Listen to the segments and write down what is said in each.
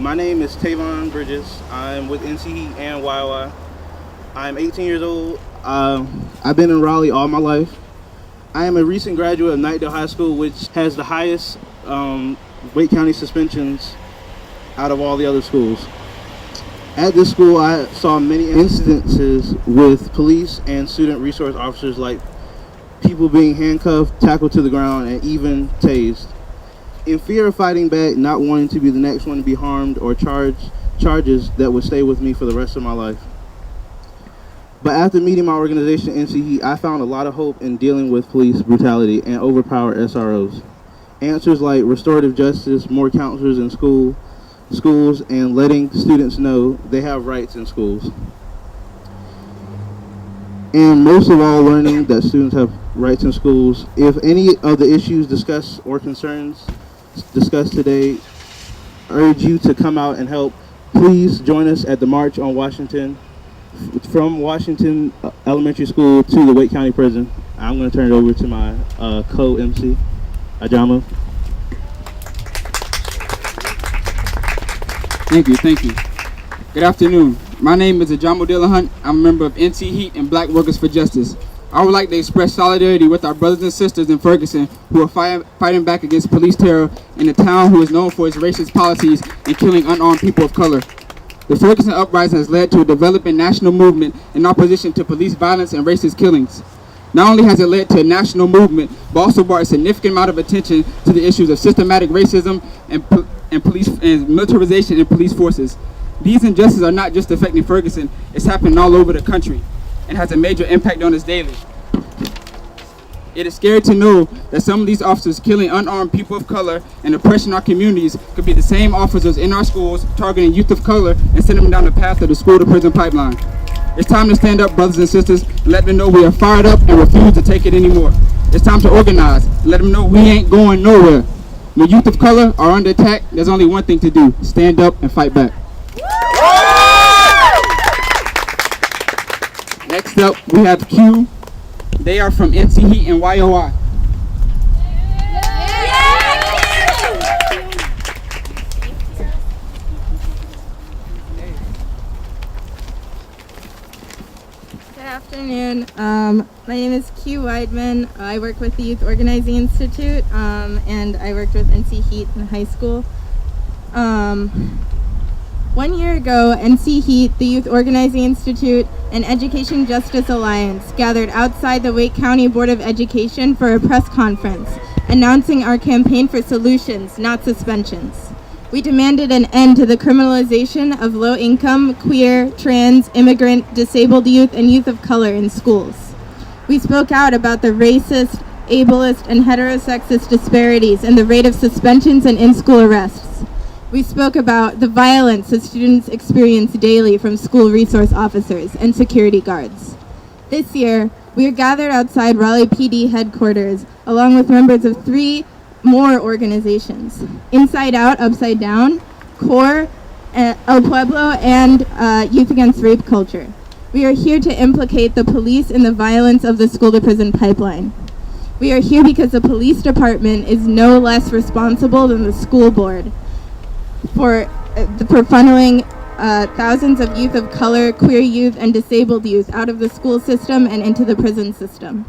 My name is Tavon Bridges. I'm with NC Heat and YY. I'm 18 years old. I've been in Raleigh all my life. I am a recent graduate of Knightdale High School, which has the highest Wake County suspensions out of all the other schools. At this school, I saw many incidences with police and student resource officers, like people being handcuffed, tackled to the ground, and even tased. In fear of fighting back, not wanting to be the next one to be harmed or charges that would stay with me for the rest of my life. But after meeting my organization, NC Heat, I found a lot of hope in dealing with police brutality and overpowered SROs. Answers like restorative justice, more counselors in schools, and letting students know they have rights in schools. And most of all, learning that students have rights in schools. If any of the issues discussed or concerns discussed today urge you to come out and help, please join us at the March on Washington, from Washington Elementary School to the Wake County Prison. I'm going to turn it over to my co-MC, AJambo. Thank you. Good afternoon. My name is AJambo Dillahunt. I'm a member of NC Heat and Black Workers for Justice. I would like to express solidarity with our brothers and sisters in Ferguson who are fighting back against police terror in a town who is known for its racist policies and killing unarmed people of color. The Ferguson uprising has led to a developing national movement in opposition to police violence and racist killings. Not only has it led to a national movement, but also brought a significant amount of attention to the issues of systematic racism and police and militarization in police forces. These injustices are not just affecting Ferguson, it's happening all over the country and has a major impact on us daily. It is scary to know that some of these officers killing unarmed people of color and oppressing our communities could be the same officers in our schools targeting youth of color and sending them down the path of the school-to-prison pipeline. It's time to stand up, brothers and sisters, and let them know we are fired up and refuse to take it anymore. It's time to organize and let them know we ain't going nowhere. When youth of color are under attack, there's only one thing to do: stand up and fight back. Next up, we have Q. They are from NC Heat and YOI. Good afternoon. My name is Q Weidman. I work with the Youth Organizing Institute, and I worked with NC Heat in high school. 1 year ago, NC Heat, the Youth Organizing Institute, and Education Justice Alliance gathered outside the Wake County Board of Education for a press conference, announcing our campaign for solutions, not suspensions. We demanded an end to the criminalization of low-income, queer, trans, immigrant, disabled youth, and youth of color in schools. We spoke out about the racist, ableist, and heterosexist disparities in the rate of suspensions and in-school arrests. We spoke about the violence that students experience daily from school resource officers and security guards. This year, we are gathered outside Raleigh PD headquarters, along with members of 3 more organizations: Inside Out, Upside Down, CORE, El Pueblo, and Youth Against Rape Culture. We are here to implicate the police in the violence of the school-to-prison pipeline. We are here because the police department is no less responsible than the school board for funneling thousands of youth of color, queer youth, and disabled youth out of the school system and into the prison system.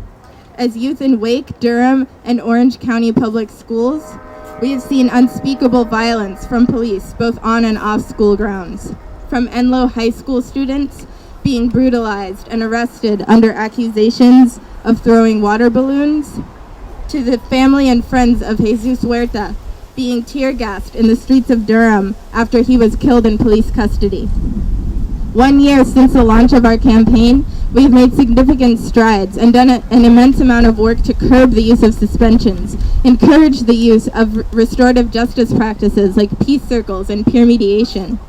As youth in Wake, Durham, and Orange County Public Schools, we have seen unspeakable violence from police, both on and off school grounds. From Enloe High School students being brutalized and arrested under accusations of throwing water balloons, to the family and friends of Jesus Huerta being tear-gassed in the streets of Durham after he was killed in police custody. 1 year since the launch of our campaign, we've made significant strides and done an immense amount of work to curb the use of suspensions, encourage the use of restorative justice practices like peace circles and peer mediation,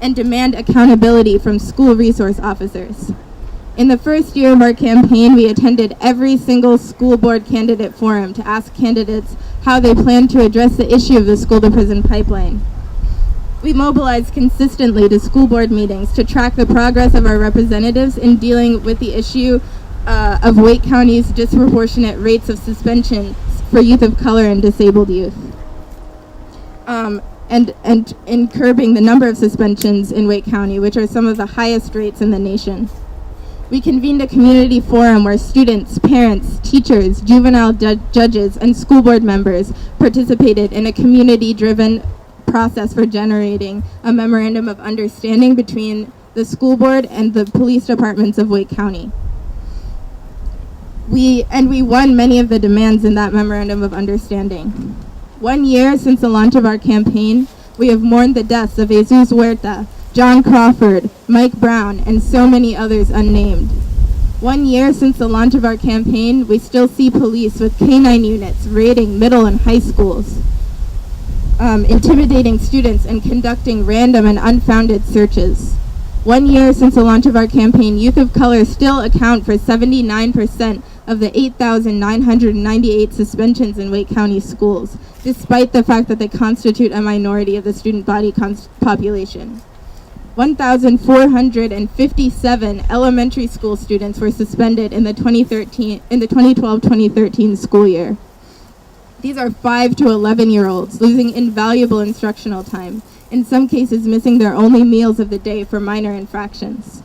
and demand accountability from school resource officers. In the first year of our campaign, we attended every single school board candidate forum to ask candidates how they plan to address the issue of the school-to-prison pipeline. We mobilized consistently to school board meetings to track the progress of our representatives in dealing with the issue of Wake County's disproportionate rates of suspension for youth of color and disabled youth. And and in curbing the number of suspensions in Wake County, which are some of the highest rates in the nation. We convened a community forum where students, parents, teachers, juvenile judges, and school board members participated in a community-driven process for generating a memorandum of understanding between the school board and the police departments of Wake County. We won many of the demands in that memorandum of understanding. 1 year since the launch of our campaign, we have mourned the deaths of Jesus Huerta, John Crawford, Mike Brown, and so many others unnamed. 1 year since the launch of our campaign, we still see police with canine units raiding middle and high schools, intimidating students and conducting random and unfounded searches. 1 year since the launch of our campaign, youth of color still account for 79% of the 8,998 suspensions in Wake County schools, despite the fact that they constitute a minority of the student body population. 1,457 elementary school students were suspended in the 2012-2013 school year. These are 5 to 11-year-olds losing invaluable instructional time, in some cases missing their only meals of the day for minor infractions.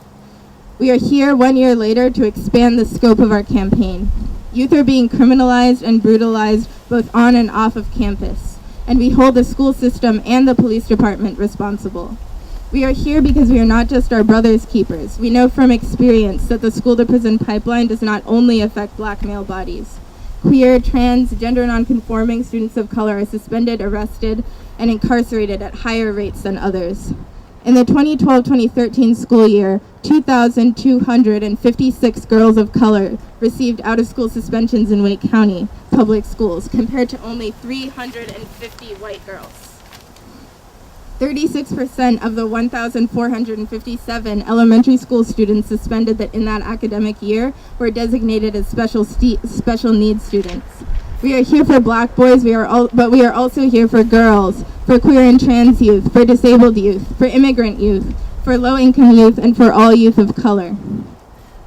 We are here 1 year later to expand the scope of our campaign. Youth are being criminalized and brutalized both on and off of campus, and we hold the school system and the police department responsible. We are here because we are not just our brother's keepers. We know from experience that the school-to-prison pipeline does not only affect black male bodies. Queer, trans, gender nonconforming students of color are suspended, arrested, and incarcerated at higher rates than others. In the 2012-2013 school year, 2,256 girls of color received out-of-school suspensions in Wake County public schools, compared to only 350 white girls. 36% of the 1,457 elementary school students suspended in that academic year were designated as special needs students. We are here for black boys, but we are also here for girls, for queer and trans youth, for disabled youth, for immigrant youth, for low-income youth, and for all youth of color.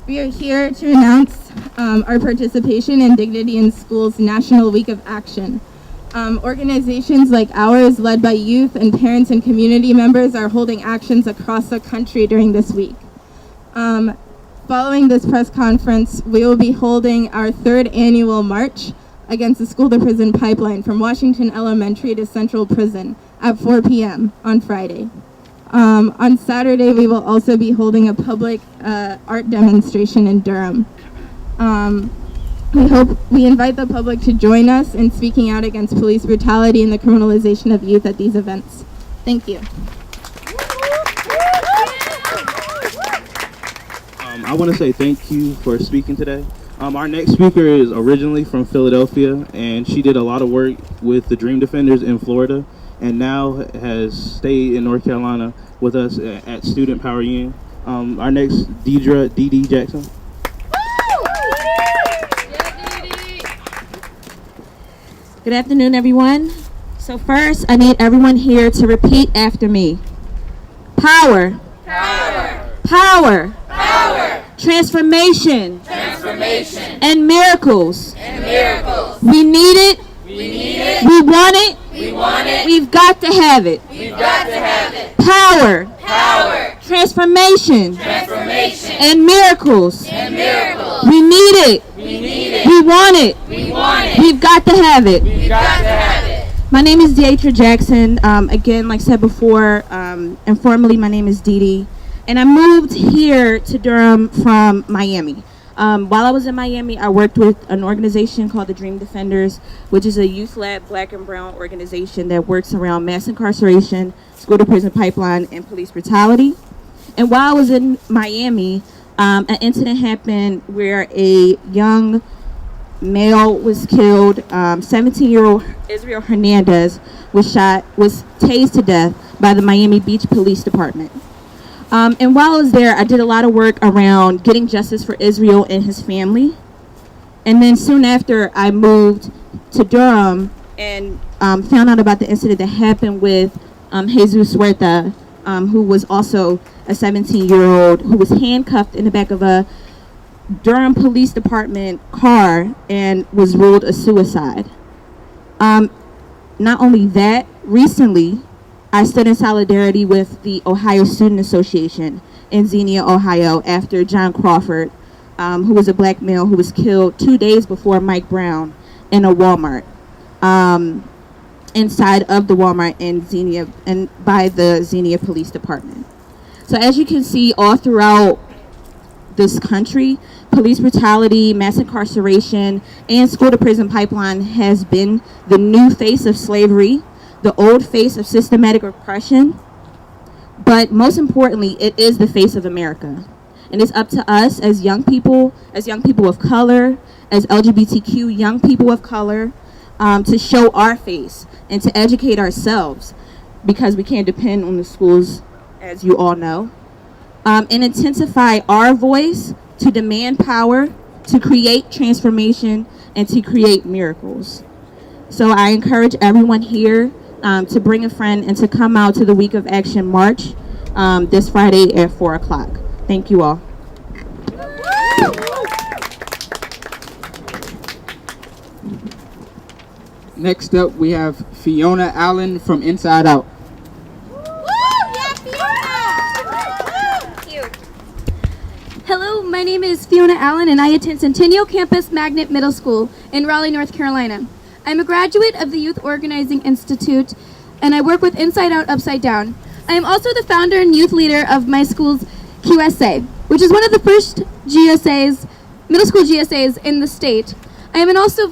We are here to announce our participation in Dignity in Schools National Week of Action. Organizations like ours, led by youth and parents and community members, are holding actions across the country during this week. Following this press conference, we will be holding our 3rd annual march against the school-to-prison pipeline from Washington Elementary to Central Prison at 4 p.m. on Friday. On Saturday, we will also be holding a public art demonstration in Durham. We invite the public to join us in speaking out against police brutality and the criminalization of youth at these events. Thank you. I want to say thank you for speaking today. Our next speaker is originally from Philadelphia, and she did a lot of work with the Dream Defenders in Florida, and now has stayed in North Carolina with us at Student Power Union. Our next, Deidre Jackson. Good afternoon, everyone. So first, I need everyone here to repeat after me. Power. Power. Power. Power. Transformation. Transformation. And miracles. And miracles. We need it. We need it. We want it. We want it. We've got to have it. We've got to have it. Power. Power. Transformation. Transformation. And miracles. And miracles. We need it. We need it. We want it. We want it. We've got to have it. We've got to have it. My name is Deidre Jackson. Again, like I said before, informally, my name is Didi. And I moved here to Durham from Miami. While I was in Miami, I worked with an organization called the Dream Defenders, which is a youth-led black and brown organization that works around mass incarceration, school-to-prison pipeline, and police brutality. And while I was in Miami, an incident happened where a young male was killed. 17-year-old Israel Hernandez was tased to death by the Miami Beach Police Department. And while I was there, I did a lot of work around getting justice for Israel and his family. And then soon after, I moved to Durham and found out about the incident that happened with Jesus Huerta, who was also a 17-year-old who was handcuffed in the back of a Durham Police Department car and was ruled a suicide. Not only that, recently, I stood in solidarity with the Ohio Student Association in Xenia, Ohio, after John Crawford, who was a black male who was killed 2 days before Mike Brown in a Walmart, inside of the Walmart in Xenia, and by the Xenia Police Department. So as you can see, all throughout this country, police brutality, mass incarceration, and school-to-prison pipeline has been the new face of slavery, the old face of systematic oppression, but most importantly, it is the face of America. And it's up to us as young people of color, as LGBTQ young people of color, to show our face and to educate ourselves, because we can't depend on the schools, as you all know, and intensify our voice to demand power, to create transformation, and to create miracles. So I encourage everyone here to bring a friend and to come out to the Week of Action March this Friday at 4 o'clock. Thank you all. Next up, we have Fiona Allen from Inside Out. Hello, my name is Fiona Allen and I attend Centennial Campus Magnet Middle School in Raleigh, North Carolina. I'm a graduate of the Youth Organizing Institute and I work with Inside Out Upside Down. I am also the founder and youth leader of my school's QSA, which is one of the first GSAs, middle school GSAs in the state. I am also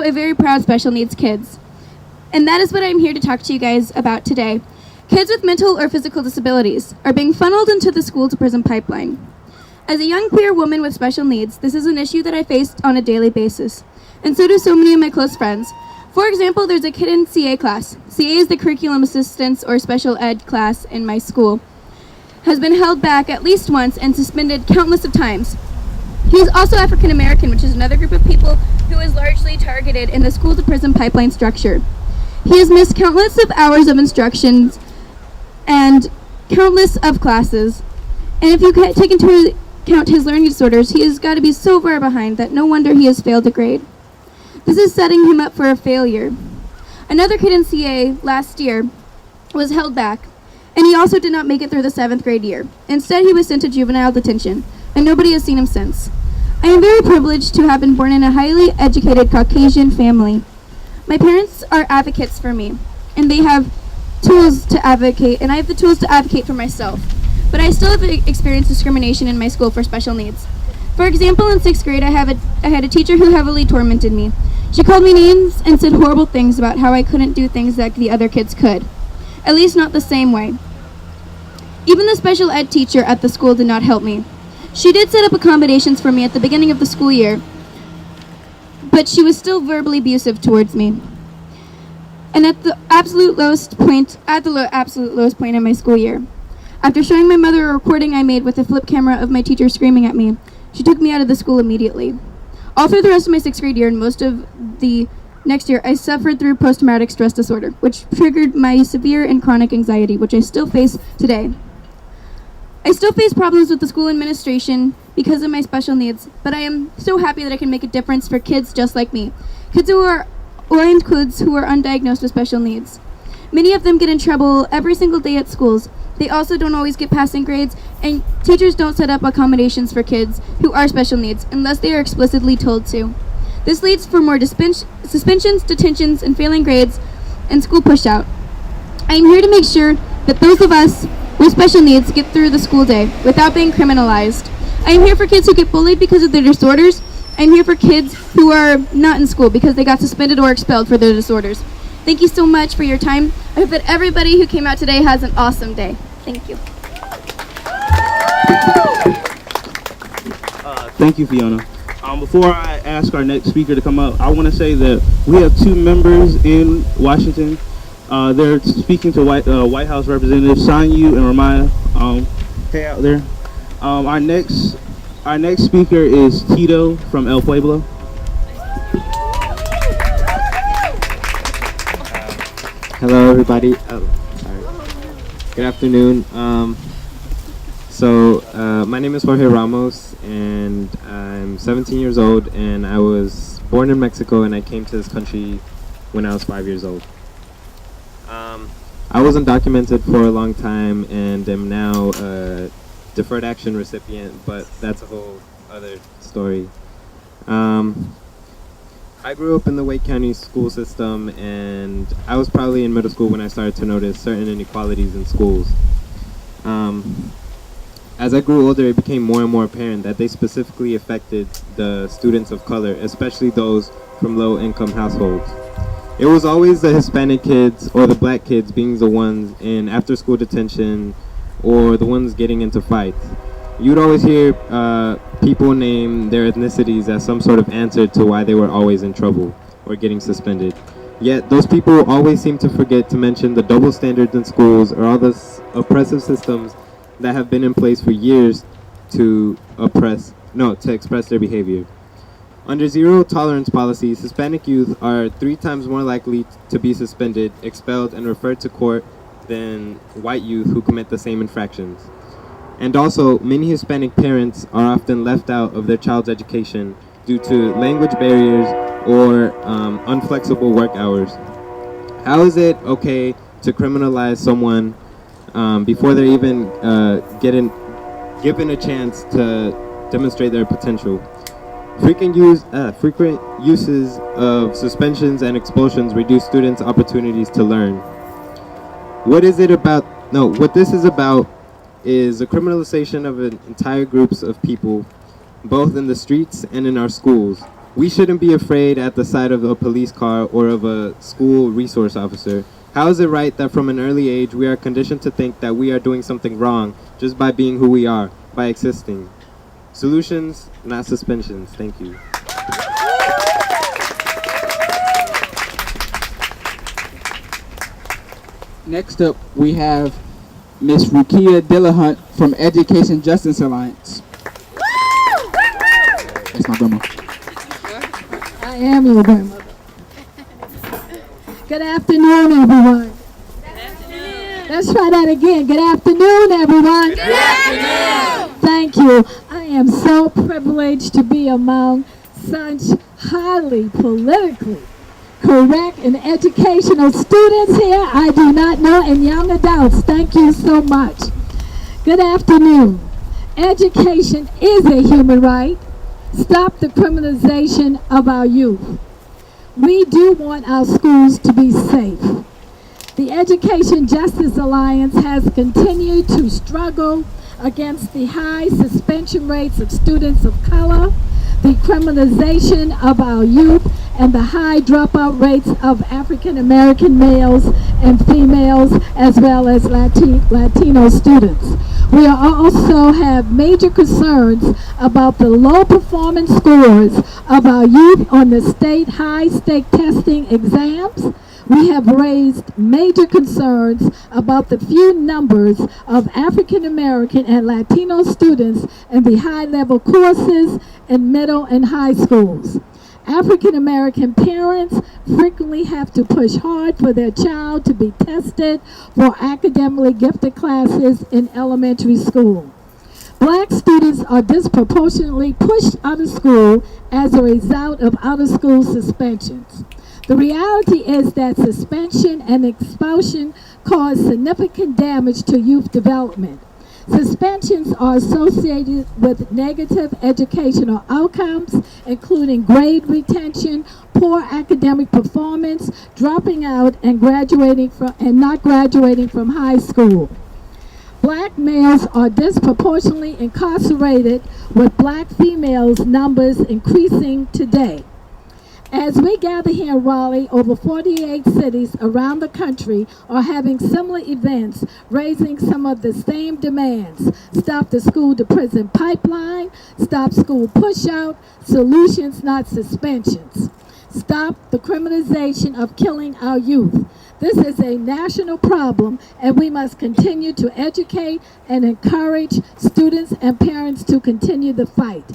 a very proud special needs kids. And that is what I'm here to talk to you guys about today. Kids with mental or physical disabilities are being funneled into the school-to-prison pipeline. As a young queer woman with special needs, this is an issue that I face on a daily basis, and so do so many of my close friends. For example, there's a kid in CA class. CA is the curriculum assistance or special ed class in my school. Has been held back at least once and suspended countless of times. He is also African American, which is another group of people who is largely targeted in the school-to-prison pipeline structure. He has missed countless of hours of instructions and countless of classes. And if you take into account his learning disorders, he has got to be so far behind that no wonder he has failed a grade. This is setting him up for a failure. Another kid in CA last year was held back, and he also did not make it through the 7th grade year. Instead, he was sent to juvenile detention, and nobody has seen him since. I am very privileged to have been born in a highly educated Caucasian family. My parents are advocates for me, and they have tools to advocate, and I have the tools to advocate for myself. But I still have experienced discrimination in my school for special needs. For example, in 6th grade, I had a teacher who heavily tormented me. She called me names and said horrible things about how I couldn't do things that the other kids could. At least not the same way. Even the special ed teacher at the school did not help me. She did set up accommodations for me at the beginning of the school year, but she was still verbally abusive towards me. And at the absolute lowest point in my school year, after showing my mother a recording I made with a flip camera of my teacher screaming at me, she took me out of the school immediately. All through the rest of my 6th grade year and most of the next year, I suffered through post-traumatic stress disorder, which triggered my severe and chronic anxiety, which I still face today. I still face problems with the school administration because of my special needs, but I am so happy that I can make a difference for kids just like me. Kids who are undiagnosed with special needs. Many of them get in trouble every single day at schools. They also don't always get passing grades, and teachers don't set up accommodations for kids who are special needs unless they are explicitly told to. This leads for more suspensions, detentions, and failing grades, and school push-out. I am here to make sure that those of us with special needs get through the school day without being criminalized. I am here for kids who get bullied because of their disorders. I am here for kids who are not in school because they got suspended or expelled for their disorders. Thank you so much for your time. I hope that everybody who came out today has an awesome day. Thank you. Thank you, Fiona. Before I ask our next speaker to come up, I want to say that we have 2 members in Washington. They're speaking to White House Representatives Sanyu and Ramaya. Hey out there. Our next speaker is Tito from El Pueblo. Hello, everybody. Good afternoon. My name is Jorge Ramos, and I'm 17 years old, and I was born in Mexico, and I came to this country when I was 5 years old. I was undocumented for a long time and am now a deferred action recipient, but that's a whole other story. I grew up in the Wake County school system, and I was probably in middle school when I started to notice certain inequalities in schools. As I grew older, it became more and more apparent that they specifically affected the students of color, especially those from low-income households. It was always the Hispanic kids or the black kids being the ones in after-school detention or the ones getting into fights. You'd always hear people name their ethnicities as some sort of answer to why they were always in trouble or getting suspended. Yet those people always seem to forget to mention the double standards in schools or all the oppressive systems that have been in place for years to express their behavior. Under zero tolerance policies, Hispanic youth are 3 times more likely to be suspended, expelled, and referred to court than white youth who commit the same infractions. And also, many Hispanic parents are often left out of their child's education due to language barriers or unflexible work hours. How is it okay to criminalize someone before they're even given a chance to demonstrate their potential? Frequent uses of suspensions and expulsions reduce students' opportunities to learn. What this is about is the criminalization of entire groups of people, both in the streets and in our schools. We shouldn't be afraid at the sight of a police car or of a school resource officer. How is it right that from an early age we are conditioned to think that we are doing something wrong just by being who we are, by existing? Solutions, not suspensions. Thank you. Next up, we have Miss Rakita Dillahunt from Education Justice Alliance. That's my grandma. I am your grandmother. Good afternoon, everyone. Good afternoon. Let's try that again. Good afternoon, everyone. Good afternoon. Thank you. I am so privileged to be among such highly politically correct and educational students here. I do not know, and young adults. Thank you so much. Good afternoon. Education is a human right. Stop the criminalization of our youth. We do want our schools to be safe. The Education Justice Alliance has continued to struggle against the high suspension rates of students of color, the criminalization of our youth, and the high dropout rates of African American males and females, as well as Latino students. We also have major concerns about the low performance scores of our youth on the state high stake testing exams. We have raised major concerns about the few numbers of African American and Latino students in the high-level courses in middle and high schools. African American parents frequently have to push hard for their child to be tested for academically gifted classes in elementary school. Black students are disproportionately pushed out of school as a result of out-of-school suspensions. The reality is that suspension and expulsion cause significant damage to youth development. Suspensions are associated with negative educational outcomes, including grade retention, poor academic performance, dropping out, and not graduating from high school. Black males are disproportionately incarcerated, with black females' numbers increasing today. As we gather here in Raleigh, over 48 cities around the country are having similar events, raising some of the same demands. Stop the school to prison pipeline, stop school pushout, solutions not suspensions. Stop the criminalization of killing our youth. This is a national problem, and we must continue to educate and encourage students and parents to continue the fight.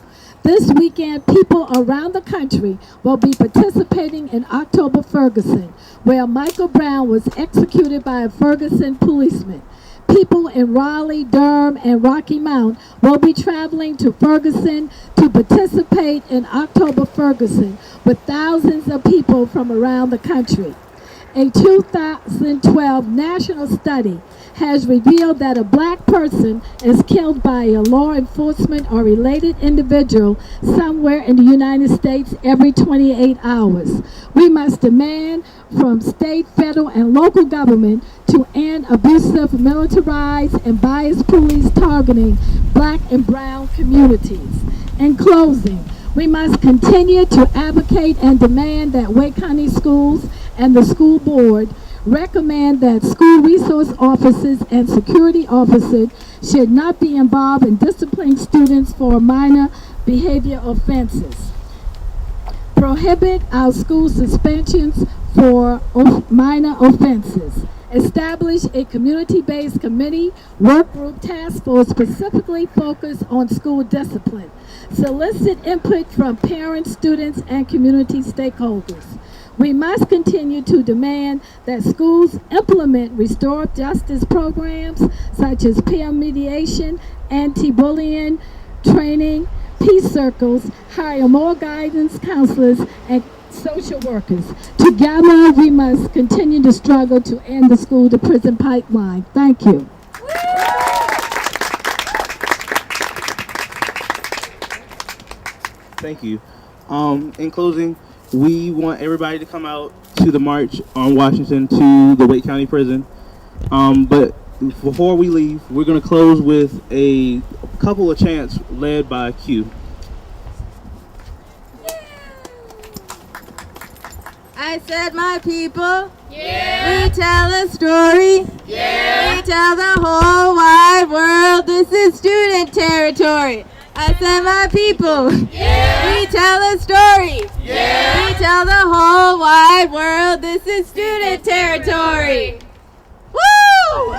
This weekend, people around the country will be participating in October Ferguson, where Michael Brown was executed by a Ferguson policeman. People in Raleigh, Durham, and Rocky Mount will be traveling to Ferguson to participate in October Ferguson with thousands of people from around the country. A 2012 national study has revealed that a black person is killed by a law enforcement or related individual somewhere in the United States every 28 hours. We must demand from state, federal, and local government to end abusive, militarized, and biased police targeting black and brown communities. In closing, we must continue to advocate and demand that Wake County Schools and the school board recommend that school resource officers and security officers should not be involved in disciplining students for minor behavior offenses. Prohibit our school suspensions for minor offenses. Establish a community-based committee, work group, task force specifically focused on school discipline. Solicit input from parents, students, and community stakeholders. We must continue to demand that schools implement restorative justice programs such as peer mediation, anti-bullying training, peace circles, hire more guidance counselors, and social workers. Together, we must continue to struggle to end the school-to-prison pipeline. Thank you. Thank you. In closing, we want everybody to come out to the march on Washington to the Wake County Prison. But before we leave, we're going to close with a couple of chants led by Q. I said, my people, we tell a story. We tell the whole wide world this is student territory. I said, my people, we tell a story. We tell the whole wide world this is student territory. Woo!